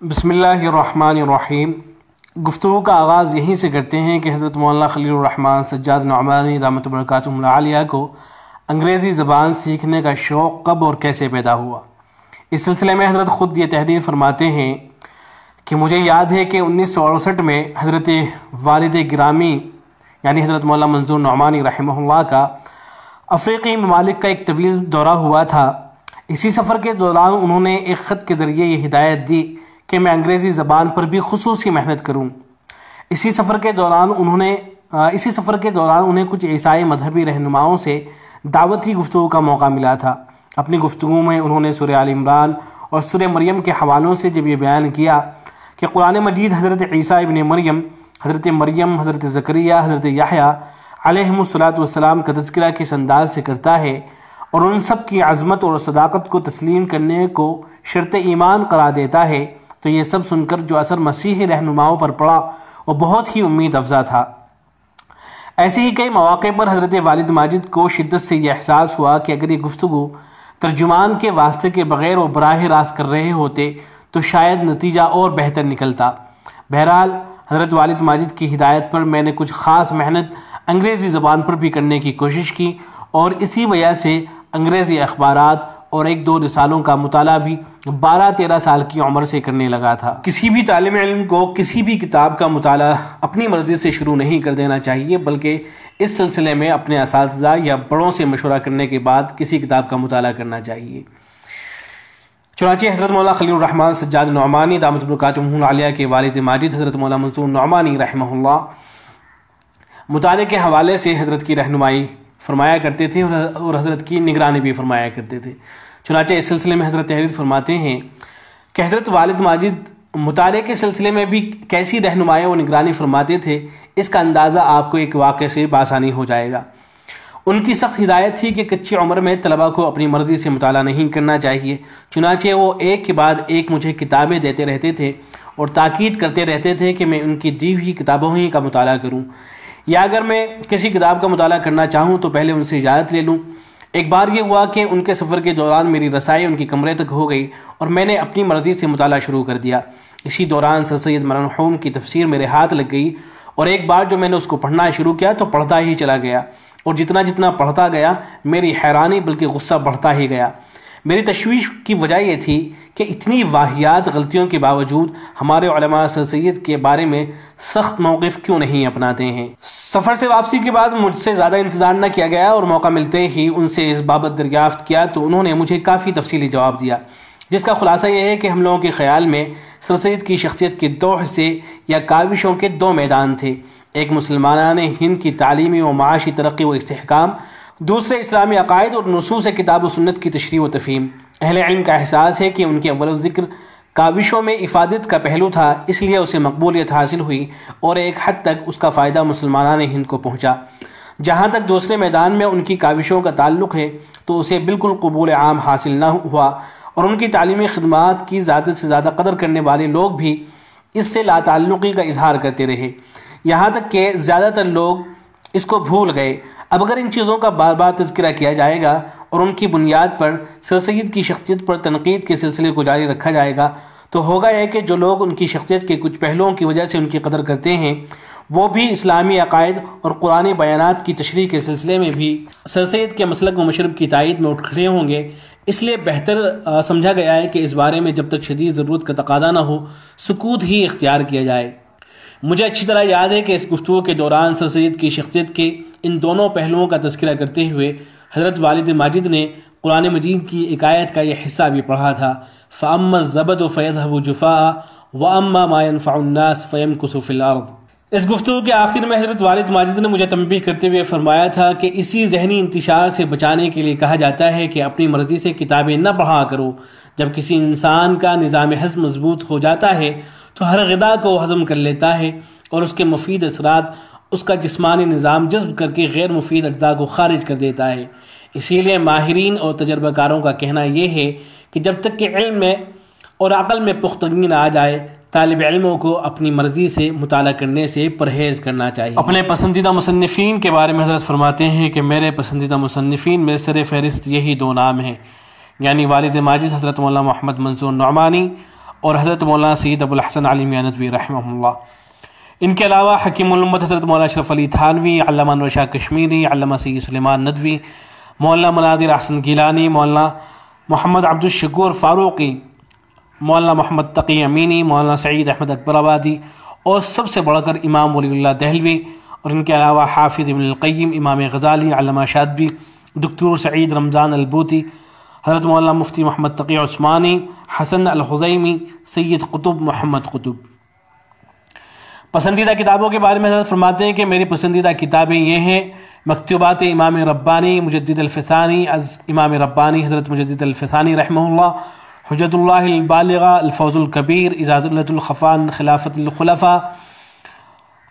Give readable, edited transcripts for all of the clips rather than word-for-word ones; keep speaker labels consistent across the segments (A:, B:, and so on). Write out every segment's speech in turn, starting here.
A: بسم اللہ الرحمن الرحیم۔ گفتگو کا آغاز یہیں سے کرتے ہیں کہ حضرت مولانا خلیل الرحمن سجاد نعمانی دامت برکاتہم العالیہ کو انگریزی زبان سیکھنے کا شوق کب اور کیسے پیدا ہوا۔ اس سلسلے میں حضرت خود یہ تحریر فرماتے ہیں کہ مجھے یاد ہے کہ 1968 میں حضرت والد گرامی یعنی حضرت مولانا منظور نعمانی رحمہ اللہ کا افریقی ممالک کا ایک طویل دورہ ہوا تھا۔ اسی سفر کے دوران انہوں نے ایک خط کے ذریعے یہ ہدایت دی کہ میں انگریزی زبان پر بھی خصوصی محنت کروں۔ اسی سفر کے دوران انہیں کچھ عیسائی مذہبی رہنماؤں سے دعوتی گفتگو کا موقع ملا تھا۔ اپنی گفتگو میں انہوں نے سورہ آل عمران اور سورہ مریم کے حوالوں سے جب یہ بیان کیا کہ قرآن مجید حضرت عیسیٰ ابن مریم، حضرت زکریہ، حضرت یحییٰ علیہم الصلاۃ والسلام کا تذکرہ کس انداز سے کرتا ہے اور ان سب کی عظمت اور صداقت کو تسلیم کرنے کو شرط ایمان قرار دیتا ہے، تو یہ سب سن کر جو اثر مسیحی رہنماؤں پر پڑا وہ بہت ہی امید افزا تھا۔ ایسے ہی کئی مواقع پر حضرت والد ماجد کو شدت سے یہ احساس ہوا کہ اگر یہ گفتگو ترجمان کے واسطے کے بغیر وہ براہ راست کر رہے ہوتے تو شاید نتیجہ اور بہتر نکلتا۔ بہرحال حضرت والد ماجد کی ہدایت پر میں نے کچھ خاص محنت انگریزی زبان پر بھی کرنے کی کوشش کی اور اسی وجہ سے انگریزی اخبارات اور ایک دو رسالوں کا مطالعہ بھی 12-13 سال کی عمر سے کرنے لگا تھا۔ کسی بھی طالب علم کو کسی بھی کتاب کا مطالعہ اپنی مرضی سے شروع نہیں کر دینا چاہیے، بلکہ اس سلسلے میں اپنے اساتذہ یا بڑوں سے مشورہ کرنے کے بعد کسی کتاب کا مطالعہ کرنا چاہیے۔ چنانچہ حضرت مولانا خلیل الرحمن سجاد نعمانی دامت برکاتہم العالیہ کے والد ماجد حضرت مولانا منصور نعمانی رحمہ اللہ مطالعے کے حوالے سے حضرت کی رہنمائی فرمایا کرتے تھے اور حضرت کی نگرانی بھی فرمایا کرتے تھے۔ چنانچہ اس سلسلے میں حضرت تحریر فرماتے ہیں کہ حضرت والد ماجد مطالعے کے سلسلے میں بھی کیسی رہنمائی و نگرانی فرماتے تھے، اس کا اندازہ آپ کو ایک واقعے سے بآسانی ہو جائے گا۔ ان کی سخت ہدایت تھی کہ کچی عمر میں طلباء کو اپنی مرضی سے مطالعہ نہیں کرنا چاہیے، چنانچہ وہ ایک کے بعد ایک مجھے کتابیں دیتے رہتے تھے اور تاکید کرتے رہتے تھے کہ میں ان کی دی ہوئی کتابوں ہی کا مطالعہ کروں، یا اگر میں کسی کتاب کا مطالعہ کرنا چاہوں تو پہلے ان سے اجازت لے لوں۔ ایک بار یہ ہوا کہ ان کے سفر کے دوران میری رسائی ان کی کمرے تک ہو گئی اور میں نے اپنی مرضی سے مطالعہ شروع کر دیا۔ اسی دوران سر سید مرحوم کی تفسیر میرے ہاتھ لگ گئی اور ایک بار جو میں نے اس کو پڑھنا شروع کیا تو پڑھتا ہی چلا گیا، اور جتنا پڑھتا گیا میری حیرانی بلکہ غصہ بڑھتا ہی گیا۔ میری تشویش کی وجہ یہ تھی کہ اتنی واہیات غلطیوں کے باوجود ہمارے علماء سر سید کے بارے میں سخت موقف کیوں نہیں اپناتے ہیں۔ سفر سے واپسی کے بعد مجھ سے زیادہ انتظار نہ کیا گیا اور موقع ملتے ہی ان سے اس بابت دریافت کیا تو انہوں نے مجھے کافی تفصیلی جواب دیا، جس کا خلاصہ یہ ہے کہ ہم لوگوں کے خیال میں سر سید کی شخصیت کے دو حصے یا کاوشوں کے دو میدان تھے، ایک مسلمانان ہند کی تعلیمی و معاشی ترقی و استحکام، دوسرے اسلامی عقائد اور نصوص کتاب و سنت کی تشریح و تفہیم۔ اہل علم کا احساس ہے کہ ان کے اول ذکر کاوشوں میں افادت کا پہلو تھا، اس لیے اسے مقبولیت حاصل ہوئی اور ایک حد تک اس کا فائدہ مسلمانان ہند کو پہنچا۔ جہاں تک دوسرے میدان میں ان کی کاوشوں کا تعلق ہے تو اسے بالکل قبول عام حاصل نہ ہوا اور ان کی تعلیمی خدمات کی زیادہ سے زیادہ قدر کرنے والے لوگ بھی اس سے لا تعلقی کا اظہار کرتے رہے، یہاں تک کہ زیادہ تر لوگ اس کو بھول گئے۔ اب اگر ان چیزوں کا بار بار تذکرہ کیا جائے گا اور ان کی بنیاد پر سر سید کی شخصیت پر تنقید کے سلسلے کو جاری رکھا جائے گا تو ہوگا یہ کہ جو لوگ ان کی شخصیت کے کچھ پہلوؤں کی وجہ سے ان کی قدر کرتے ہیں وہ بھی اسلامی عقائد اور قرآنی بیانات کی تشریح کے سلسلے میں بھی سر سید کے مسلک و مشرب کی تائید میں اٹھ کھڑے ہوں گے۔ اس لیے بہتر سمجھا گیا ہے کہ اس بارے میں جب تک شدید ضرورت کا تقاضا نہ ہو سکوت ہی اختیار کیا جائے۔ مجھے اچھی طرح یاد ہے کہ اس گفتگو کے دوران سر سید کی شخصیت کے ان دونوں پہلوؤں کا تذکرہ کرتے ہوئے حضرت والد ماجد نے قرآن مجید کی ایک آیت کا یہ حصہ بھی پڑھا تھا، فَأَمَّا الزَّبَدُ فَيَذْهَبُ جُفَاءً وَأَمَّا مَا يَنْفَعُ النَّاسَ فَيَمْكُثُ فِي الْأَرْضِ۔ اس گفتگو کے آخر میں حضرت والد ماجد نے مجھے تنبیہ کرتے ہوئے فرمایا تھا کہ اسی ذہنی انتشار سے بچانے کے لیے کہا جاتا ہے کہ اپنی مرضی سے کتابیں نہ پڑھا کرو۔ جب کسی انسان کا نظام ہضم مضبوط ہو جاتا ہے تو ہر غذا کو ہضم کر لیتا ہے اور اس کے مفید اثرات اس کا جسمانی نظام جذب کر کے غیر مفید اجزاء کو خارج کر دیتا ہے۔ اسی لیے ماہرین اور تجربہ کاروں کا کہنا یہ ہے کہ جب تک کہ علم میں اور عقل میں پختگی نہ آ جائے طالب علموں کو اپنی مرضی سے مطالعہ کرنے سے پرہیز کرنا چاہیے۔ اپنے پسندیدہ مصنفین کے بارے میں حضرت فرماتے ہیں کہ میرے پسندیدہ مصنفین میں سر فہرست یہی دو نام ہیں، یعنی والد ماجد حضرت مولانا محمد منصور نعمانی اور حضرت مولانا سید ابو الحسن علی میاں ندوی رحمہ اللہ۔ ان کے علاوہ حکیم الامت حضرت مولانا اشرف علی تھانوی، علامہ انور شاہ کشمیری، علامہ سید سلیمان ندوی، مولانا مناظر احسن گیلانی، مولانا محمد عبد الشکور فاروقی، مولانا محمد تقی امینی، مولانا سعید احمد اکبر آبادی، اور سب سے بڑھ کر امام ولی اللہ دہلوی، اور ان کے علاوہ حافظ ابن القیم، امام غزالی، علامہ شاطبی، دکتور سعید رمضان البوتی، حضرت مولانا مفتی محمد تقی عثمانی، حسن الخزیمی، سید قطب محمد قطب۔ پسندیدہ کتابوں کے بارے میں حضرت فرماتے ہیں کہ میری پسندیدہ کتابیں یہ ہیں: مکتوبات امام ربانی مجدد الفسانی، از امام ربانی حضرت مجدد الفسانی رحمہ اللہ، حجت اللہ البالغہ، الفوز الکبیر، اعزاز الخفان، خلافت الخلفاء،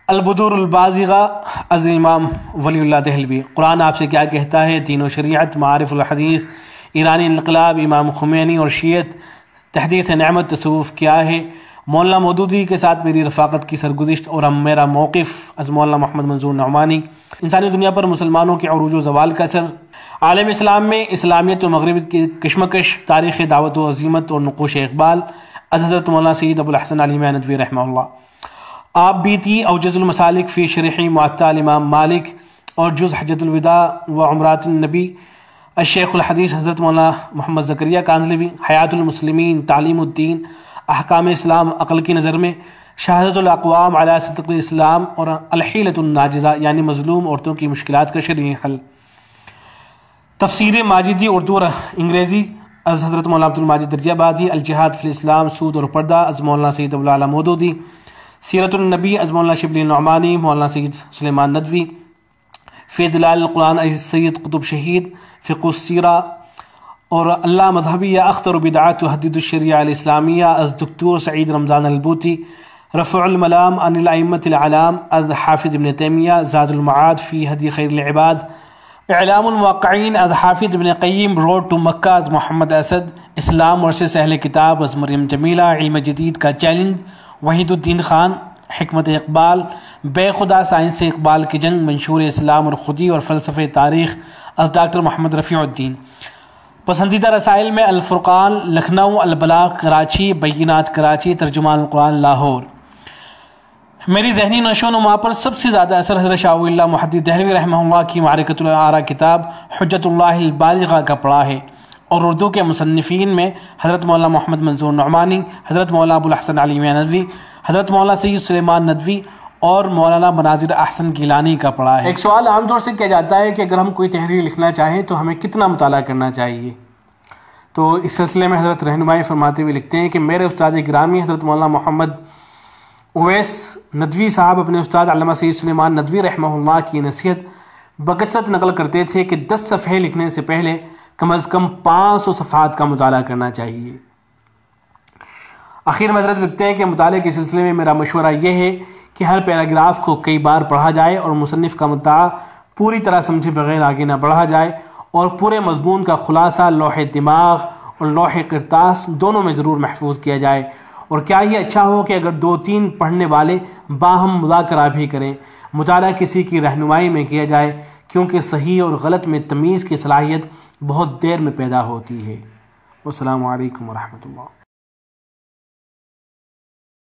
A: البدور البازغہ، از امام ولی اللہ دہلوی، قرآن آپ سے کیا کہتا ہے، دین و شریعت، معارف الحدیث، ایرانی انقلاب، امام خمینی اور شیعت، تحدیث نعمت، تصوف کیا ہے، مولانا مودودی کے ساتھ میری رفاقت کی سرگزشت اور میرا موقف، از مولانا محمد منظور نعمانی، انسانی دنیا پر مسلمانوں کے عروج و زوال کا اثر، عالم اسلام میں اسلامیت و مغربیت کی کشمکش، تاریخ دعوت و عظیمت اور نقوش اقبال، از حضرت مولانا سید ابو الحسن علی میاں ندوی رحمہ اللہ، آپ بیتی اوجز المسالک فی شرح معطا الامام مالک، اور جز حجت الوداع و عمرات النبی، الشیخ الحدیث حضرت مولانا محمد زکریا کاندھلوی، حیات المسلمین، تعلیم الدین، احکام اسلام عقل کی نظر میں، شہادت الاقوام علی صدق الاسلام، اور الحیلۃ الناجزہ یعنی مظلوم عورتوں کی مشکلات کا شرعی حل، تفسیر ماجدی اردو اور انگریزی، از حضرت مولانا عبد الماجد دریا آبادی، الجہاد فی الاسلام، سود اور پردہ، از مولانا سید ابو الاعلی مودودی، سیرت النبی، از مولانا شبلی نعمانی، مولانا سید سلیمان ندوی، فی ظلال القرآن، از سید قطب شہید، فقہ السیرہ، اور اللہ مذہبی یا اختر و بدعات و حدید الشریعہ الاسلامیہ، از دکتور سعید رمضان البوتی، رفع الملام عن الائمۃ العلام، از حافظ ابن تیمیہ، زاد المعاد فی ہدی خیر العباد، اعلام الموقعین، از حافظ ابن قیم، روڈ ٹو مکہ، از محمد اسد، اسلام ورثے سے اہل کتاب، از مریم جمیلہ، علم جدید کا چیلنج، وحید الدین خان، حکمت اقبال، بے خدا سائنس سے اقبال کی جنگ، منشور اسلام اور خودی اور فلسفہ تاریخ، از ڈاکٹر محمد رفیع الدین۔ پسندیدہ رسائل میں الفرقان لکھنؤ، البلاغ کراچی، بینات کراچی، ترجمان القرآن لاہور۔ میری ذہنی نشو و نما پر سب سے زیادہ اثر حضرت شاہ ولی اللہ محدث دہلوی رحمہ اللہ کی معرکۃ الآراء کتاب حجت اللہ البالغہ کا پڑھا ہے، اور اردو کے مصنفین میں حضرت مولانا محمد منظور نعمانی، حضرت مولانا ابو الحسن علی میاں ندوی، حضرت مولانا سید سلیمان ندوی، اور مولانا مناظر احسن گیلانی کا پڑھا ہے۔ ایک سوال عام طور سے کیا جاتا ہے کہ اگر ہم کوئی تحریر لکھنا چاہیں تو ہمیں کتنا مطالعہ کرنا چاہیے؟ تو اس سلسلے میں حضرت رہنمائی فرماتے ہوئے لکھتے ہیں کہ میرے استاد گرامی حضرت مولانا محمد اویس ندوی صاحب اپنے استاد علامہ سید سلیمان ندوی رحمہ اللہ کی نصیحت بکثرت نقل کرتے تھے کہ 10 صفحے لکھنے سے پہلے کم از کم 500 صفحات کا مطالعہ کرنا چاہیے۔ آخر میں حضرت لکھتے ہیں کہ مطالعے کے سلسلے میں میرا مشورہ یہ ہے کہ ہر پیراگراف کو کئی بار پڑھا جائے اور مصنف کا مدعا پوری طرح سمجھے بغیر آگے نہ بڑھا جائے، اور پورے مضمون کا خلاصہ لوح دماغ اور لوح کرتاس دونوں میں ضرور محفوظ کیا جائے، اور کیا یہ اچھا ہو کہ اگر 2-3 پڑھنے والے باہم مذاکرہ بھی کریں، مطالعہ کسی کی رہنمائی میں کیا جائے، کیونکہ صحیح اور غلط میں تمیز کی صلاحیت بہت دیر میں پیدا ہوتی ہے۔ والسلام علیکم ورحمۃ اللہ۔